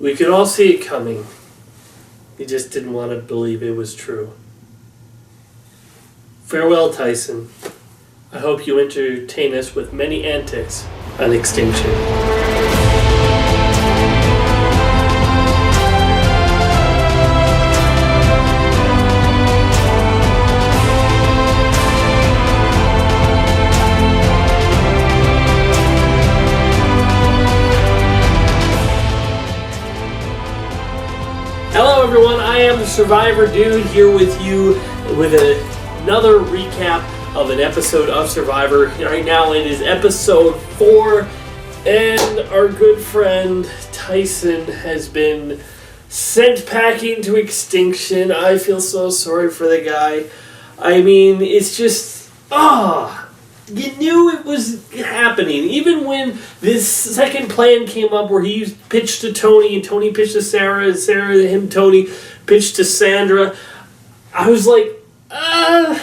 We could all see it coming. He just didn't want to believe it was true. Farewell, Tyson. I hope you entertain us with many antics on Extinction. Hello everyone, I am the Survivor Dude here with you with another recap of an episode of Survivor. Right now it is episode 4 and our good friend Tyson has been sent packing to extinction. I feel so sorry for the guy. I mean, it's just, you knew it was happening. Even when this second plan came up where he pitched to Tony and Tony pitched to Sarah and Sarah to him, Tony pitched to Sandra, I was like, I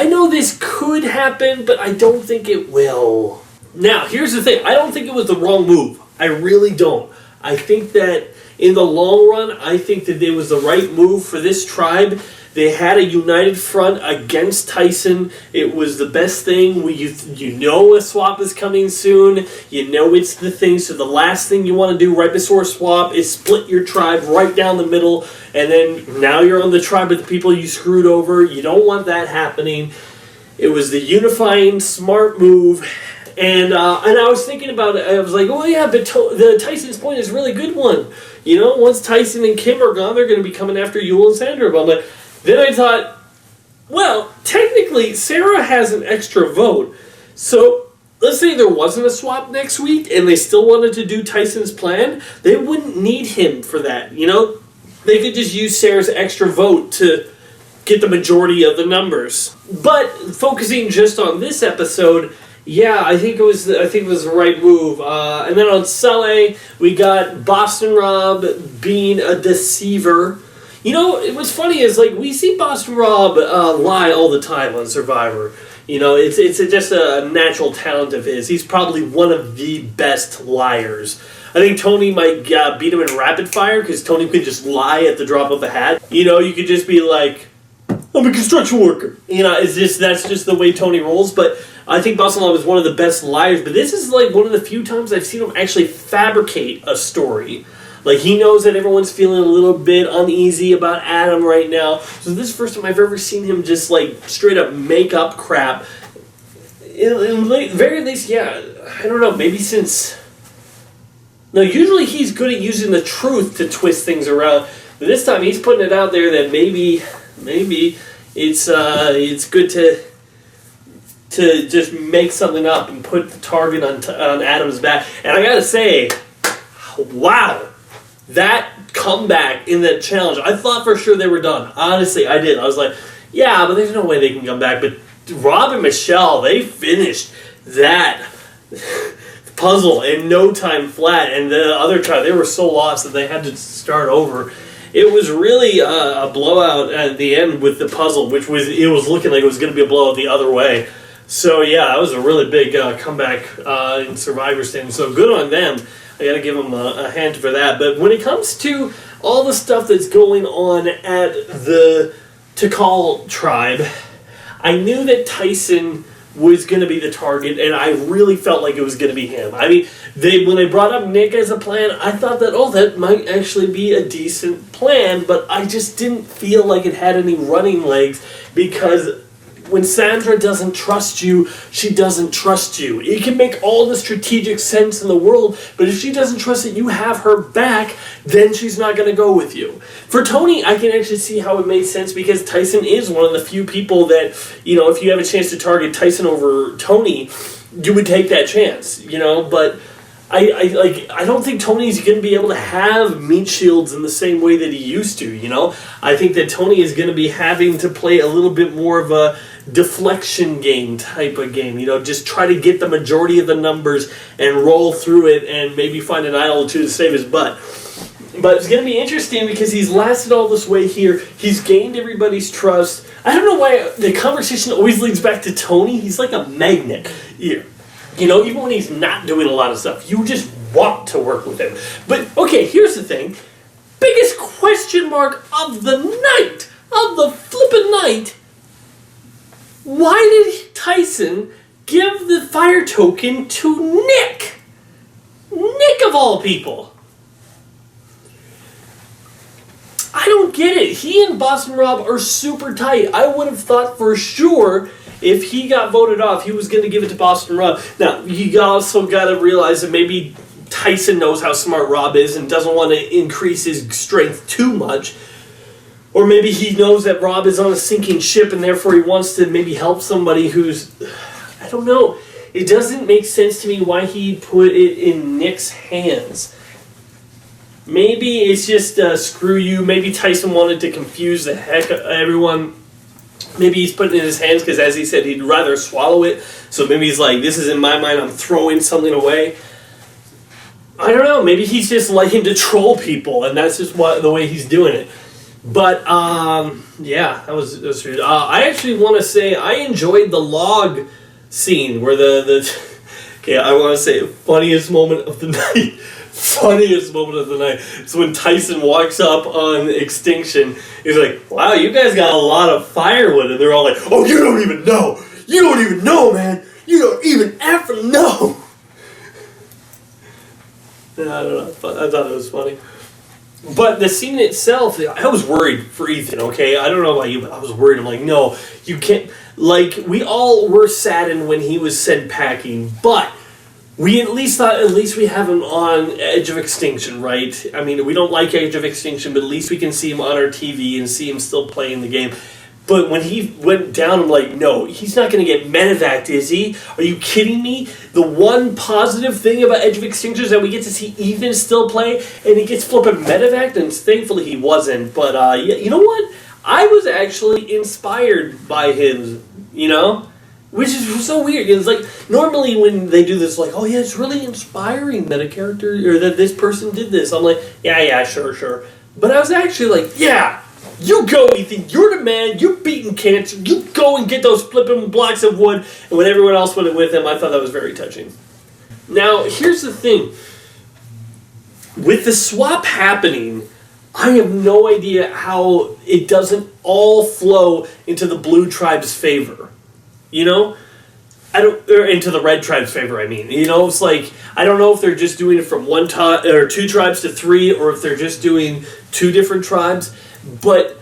know this could happen, but I don't think it will. Now, here's the thing. I don't think it was the wrong move. I really don't. I think that in the long run, I think that it was the right move for this tribe. They had a united front against Tyson. It was the best thing. You know a swap is coming soon. You know it's the thing. So the last thing you want to do right before a swap is split your tribe right down the middle. And then now you're on the tribe of the people you screwed over. You don't want that happening. It was the unifying, smart move. And I was thinking about it. I was like, oh yeah, but the Tyson's point is a really good one. You know, once Tyson and Kim are gone, they're going to be coming after Yul and Sandra. But I'm like, then I thought, well, technically, Sarah has an extra vote. So, let's say there wasn't a swap next week and they still wanted to do Tyson's plan, they wouldn't need him for that, you know? They could just use Sarah's extra vote to get the majority of the numbers. But, focusing just on this episode, yeah, I think it was the right move. And then on Sully, we got Boston Rob being a deceiver. You know, what's funny is, like, we see Boston Rob lie all the time on Survivor. You know, it's just a natural talent of his. He's probably one of the best liars. I think Tony might beat him in rapid fire because Tony could just lie at the drop of a hat. You know, you could just be like, I'm a construction worker. You know, that's just the way Tony rolls. But I think Boston Rob is one of the best liars. But this is, like, one of the few times I've seen him actually fabricate a story. Like, he knows that everyone's feeling a little bit uneasy about Adam right now. So this is the first time I've ever seen him just, like, straight up make up crap. In very least, yeah, I don't know, maybe since... No, usually he's good at using the truth to twist things around. But this time he's putting it out there that maybe it's good to just make something up and put the target on Adam's back. And I gotta say, wow. That comeback in that challenge, I thought for sure they were done. Honestly, I did. I was like, yeah, but there's no way they can come back. But Rob and Michelle, they finished that puzzle in no time flat. And the other tribe, they were so lost that they had to start over. It was really a blowout at the end with the puzzle, it was looking like it was going to be a blowout the other way. So, yeah, that was a really big comeback in Survivor standing. So good on them. I gotta give them a hand for that. But when it comes to all the stuff that's going on at the Tikal tribe, I knew that Tyson was going to be the target, and I really felt like it was going to be him. I mean, when they brought up Nick as a plan, I thought that might actually be a decent plan, but I just didn't feel like it had any running legs, because when Sandra doesn't trust you, she doesn't trust you. It can make all the strategic sense in the world, but if she doesn't trust that you have her back, then she's not going to go with you. For Tony, I can actually see how it made sense, because Tyson is one of the few people that, you know, if you have a chance to target Tyson over Tony, you would take that chance, you know, but I don't think Tony's going to be able to have meat shields in the same way that he used to, you know? I think that Tony is going to be having to play a little bit more of a deflection game type of game, you know, just try to get the majority of the numbers and roll through it and maybe find an idol or two to save his butt. But it's going to be interesting because he's lasted all this way here. He's gained everybody's trust. I don't know why the conversation always leads back to Tony. He's like a magnet. You know, even when he's not doing a lot of stuff, you just want to work with him. But, okay, here's the thing. Biggest question mark of the night, of the flippin' night, why did Tyson give the fire token to Nick? Nick of all people. I don't get it. He and Boston Rob are super tight. I would have thought for sure if he got voted off, he was going to give it to Boston Rob. Now, you also got to realize that maybe Tyson knows how smart Rob is and doesn't want to increase his strength too much. Or maybe he knows that Rob is on a sinking ship and therefore he wants to maybe help somebody who's... I don't know. It doesn't make sense to me why he put it in Nick's hands. Maybe it's just screw you. Maybe Tyson wanted to confuse the heck out of everyone. Maybe he's putting it in his hands because, as he said, he'd rather swallow it. So maybe he's like, this is in my mind, I'm throwing something away. I don't know. Maybe he's just liking to troll people, and that's just the way he's doing it. But, yeah, that was weird. I actually want to say I enjoyed the log scene where okay, I want to say funniest moment of the night. Funniest moment of the night. So when Tyson walks up on Extinction, he's like, wow, you guys got a lot of firewood. And they're all like, oh, you don't even know. You don't even know, man. You don't even ever know. I don't know. I thought it was funny. But the scene itself, I was worried for Ethan, okay? I don't know about you, but I was worried. I'm like, no, you can't. Like, we all were saddened when he was sent packing, but we at least thought, at least we have him on Edge of Extinction, right? I mean, we don't like Edge of Extinction, but at least we can see him on our TV and see him still playing the game. But when he went down, I'm like, no, he's not going to get medevaced, is he? Are you kidding me? The one positive thing about Edge of Extinction is that we get to see Ethan still play, and he gets flipping medevaced, and thankfully he wasn't. But, yeah, you know what? I was actually inspired by him, you know? Which is so weird. It's like, normally when they do this, like, oh yeah, it's really inspiring that a character, or that this person did this. I'm like, yeah, sure. But I was actually like, yeah, you go, Ethan. You're the man. You're beating cancer. You go and get those flipping blocks of wood. And when everyone else went with him, I thought that was very touching. Now, here's the thing. With the swap happening, I have no idea how it doesn't all flow into the blue tribe's favor. You know? Or into the red tribe's favor, I mean. You know, it's like, I don't know if they're just doing it from or two tribes to three, or if they're just doing two different tribes, but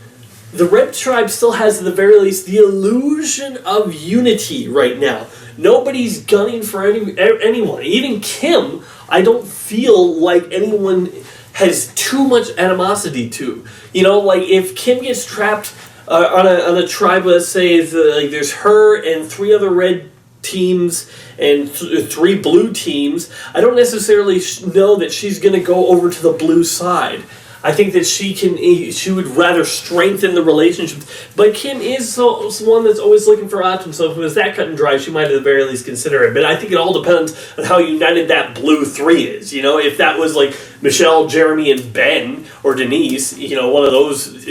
the red tribe still has, at the very least, the illusion of unity right now. Nobody's gunning for anyone. Even Kim, I don't feel like anyone has too much animosity to. You know, like, if Kim gets trapped on a tribe, let's say, like, there's her and three other red teams and three blue teams, I don't necessarily know that she's going to go over to the blue side. I think that she would rather strengthen the relationships. But Kim is one that's always looking for options, so if it was that cut and dry, she might at the very least consider it. But I think it all depends on how united that blue three is. You know, if that was like Michelle, Jeremy, and Ben, or Denise, you know, one of those,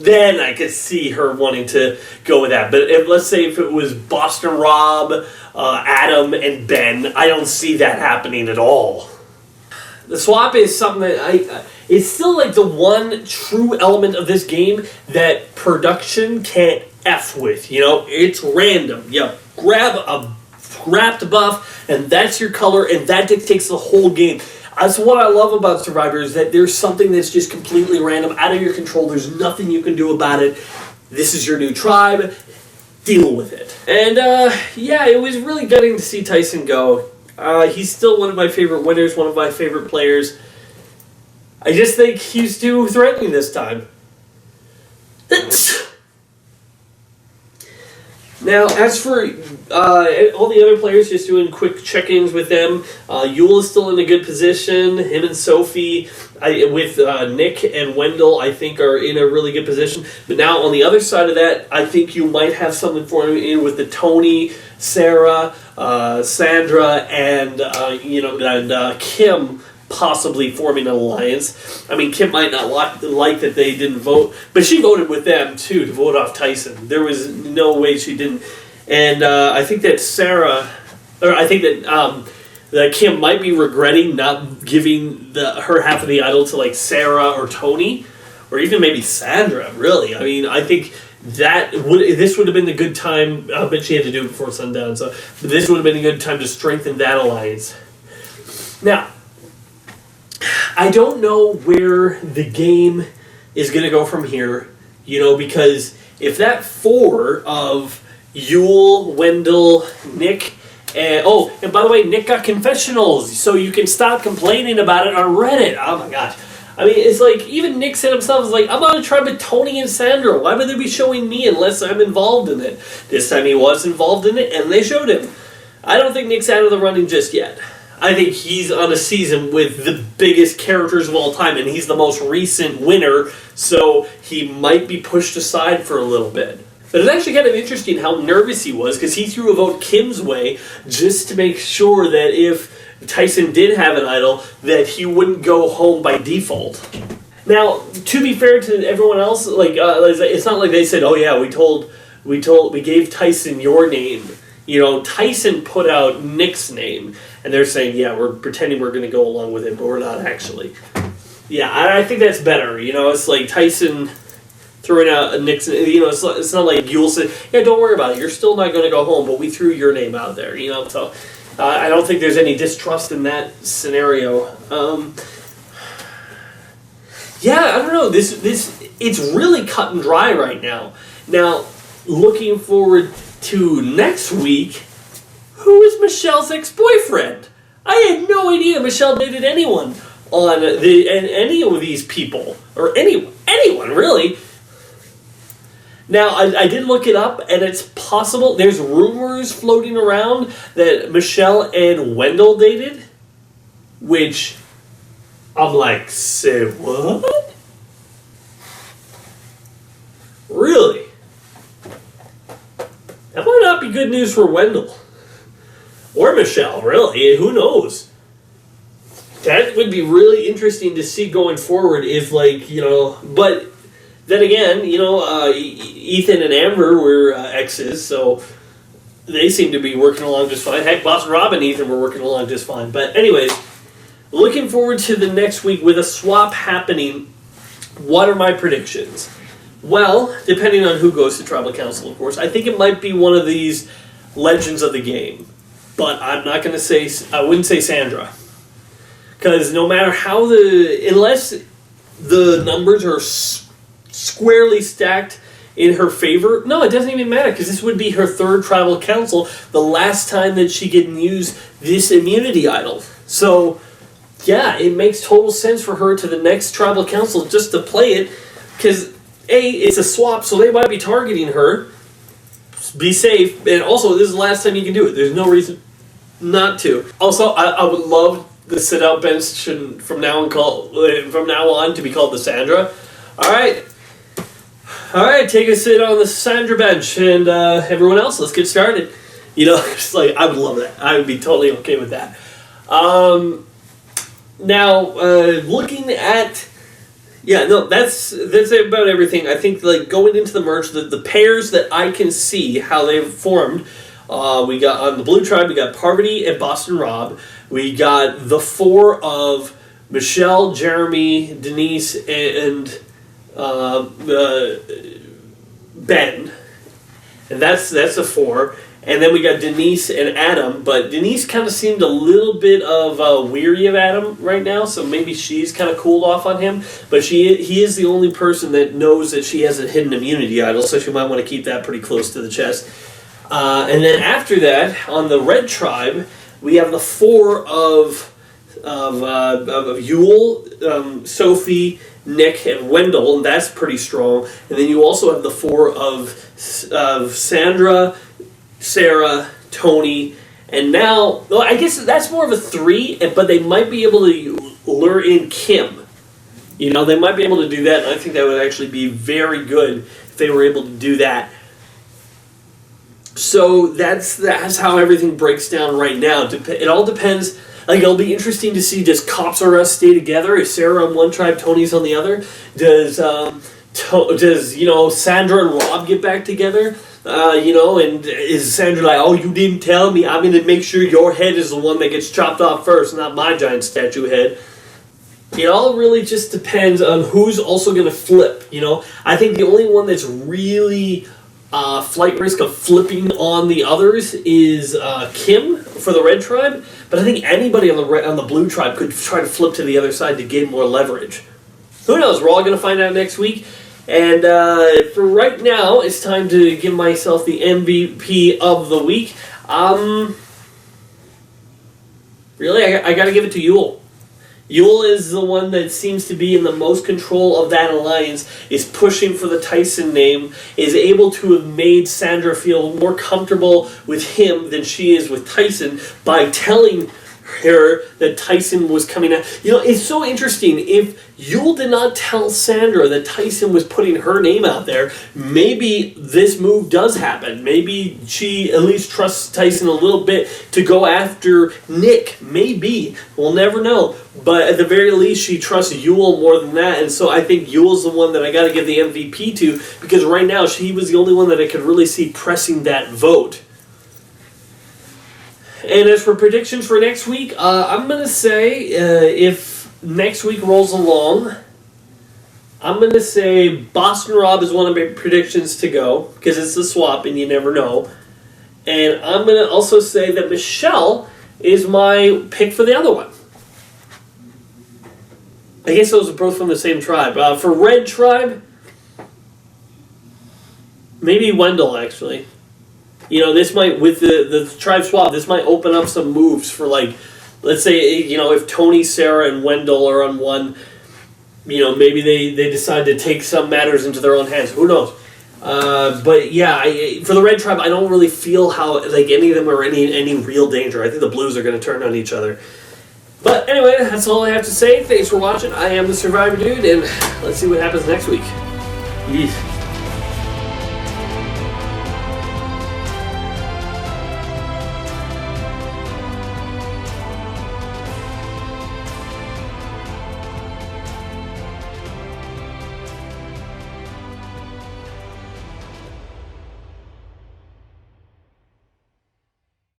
then I could see her wanting to go with that. But let's say if it was Boston Rob, Adam, and Ben, I don't see that happening at all. The swap is something that it's still like the one true element of this game that production can't F with. You know, it's random. You grab a wrapped buff, and that's your color, and that dictates the whole game. That's what I love about Survivor, is that there's something that's just completely random, out of your control. There's nothing you can do about it. This is your new tribe. Deal with it. And, yeah, it was really gutting to see Tyson go. He's still one of my favorite winners, one of my favorite players. I just think he's too threatening this time. Now, as for all the other players, just doing quick check-ins with them. Yul is still in a good position. Him and Sophie, with Nick and Wendell, I think are in a really good position. But now, on the other side of that, I think you might have something for him in with the Tony, Sarah, Sandra, and Kim possibly forming an alliance. I mean, Kim might not like that they didn't vote, but she voted with them too to vote off Tyson. There was no way she didn't. And I think that that Kim might be regretting not giving her half of the idol to like Sarah or Tony, or even maybe Sandra. Really, I mean, I think this would have been the good time. I bet she had to do it before sundown, so this would have been a good time to strengthen that alliance. Now, I don't know where the game is going to go from here, because if that 4 of Yul, Wendell, Nick, and by the way, Nick got confessionals, so you can stop complaining about it on Reddit. Oh my gosh. I mean, it's like, even Nick said himself, it's like, I'm on a tribe with Tony and Sandra. Why would they be showing me unless I'm involved in it? This time he was involved in it, and they showed him. I don't think Nick's out of the running just yet. I think he's on a season with the biggest characters of all time, and he's the most recent winner, so he might be pushed aside for a little bit. But it's actually kind of interesting how nervous he was, because he threw a vote Kim's way just to make sure that if Tyson did have an idol, that he wouldn't go home by default. Now, to be fair to everyone else, it's not like they said, "Oh yeah, we gave Tyson your name." Tyson put out Nick's name, and they're saying, "Yeah, we're pretending we're going to go along with it, but we're not actually." Yeah, I think that's better. It's like Tyson throwing out Nick's. It's not like Yul said, "Yeah, don't worry about it. You're still not going to go home, but we threw your name out there." So. I don't think there's any distrust in that scenario. I don't know. This it's really cut and dry right now. Now, looking forward to next week, who is Michelle's ex-boyfriend? I had no idea Michelle dated anyone on any of these people, or anyone really. Now, I did look it up, and it's possible. There's rumors floating around that Michelle and Wendell dated, which I'm like, say what? Really? That might not be good news for Wendell. Or Michelle, really. Who knows? That would be really interesting to see going forward if, but... Then again, Ethan and Amber were exes, so they seem to be working along just fine. Heck, Boss Rob and Ethan were working along just fine. But anyways, looking forward to the next week with a swap happening. What are my predictions? Well, depending on who goes to Tribal Council, of course, I think it might be one of these legends of the game. But I'm not going to say, I wouldn't say Sandra. Because no matter how unless the numbers are squarely stacked in her favor. No, it doesn't even matter, because this would be her 3rd Tribal Council, the last time that she can use this immunity idol. So, yeah, it makes total sense for her to the next Tribal Council just to play it, because, A, it's a swap, so they might be targeting her. Be safe, and also, this is the last time you can do it. There's no reason not to. Also, I would love the sit-out bench from now on to be called the Sandra. All right, take a sit on the Sandra bench, and everyone else, let's get started. It's like, I would love that. I would be totally okay with that. Now, looking at, that's about everything. I think, going into the merge, the pairs that I can see how they've formed, we got on the Blue Tribe, we got Parvati and Boston Rob. We got the 4 of Michelle, Jeremy, Denise, and Ben, and that's a 4, and then we got Denise and Adam, but Denise kind of seemed a little bit of weary of Adam right now, so maybe she's kind of cooled off on him, but he is the only person that knows that she has a hidden immunity idol, so she might want to keep that pretty close to the chest. And then after that, on the Red Tribe, we have the 4 of Yul, Sophie, Nick, and Wendell, and that's pretty strong. And then you also have the 4 of Sandra, Sarah, Tony, and now, well, I guess that's more of a 3, but they might be able to lure in Kim. They might be able to do that, and I think that would actually be very good if they were able to do that. So that's how everything breaks down right now. It all depends. It'll be interesting to see, does Cops R Us stay together? Is Sarah on one tribe, Tony's on the other? Does Does Sandra and Rob get back together? And is Sandra like, oh, you didn't tell me, I'm going to make sure your head is the one that gets chopped off first, not my giant statue head. It all really just depends on who's also going to flip, I think the only one that's really flight risk of flipping on the others is Kim for the red tribe, but I think anybody on the blue tribe could try to flip to the other side to gain more leverage. Who knows? We're all going to find out next week. And for right now, it's time to give myself the MVP of the week. Really, I got to give it to Yul. Yul is the one that seems to be in the most control of that alliance, is pushing for the Tyson name, is able to have made Sandra feel more comfortable with him than she is with Tyson by telling her that Tyson was coming out. It's so interesting. If Yul did not tell Sandra that Tyson was putting her name out there, maybe this move does happen. Maybe she at least trusts Tyson a little bit to go after Nick. Maybe. We'll never know. But at the very least, she trusts Yul more than that. And so I think Yul's the one that I got to give the MVP to, because right now she was the only one that I could really see pressing that vote. And as for predictions for next week, I'm going to say, if next week rolls along, I'm going to say Boston Rob is one of my predictions to go, because it's the swap and you never know. And I'm going to also say that Michelle is my pick for the other one. I guess those are both from the same tribe. For Red Tribe, maybe Wendell, actually. This might, with the tribe swap, this might open up some moves for, let's say, if Tony, Sarah, and Wendell are on one, maybe they decide to take some matters into their own hands. Who knows? But yeah, for the Red Tribe, I don't really feel how, any of them are in any real danger. I think the Blues are going to turn on each other. But anyway, that's all I have to say. Thanks for watching. I am the Survivor Dude, and let's see what happens next week. Yeesh.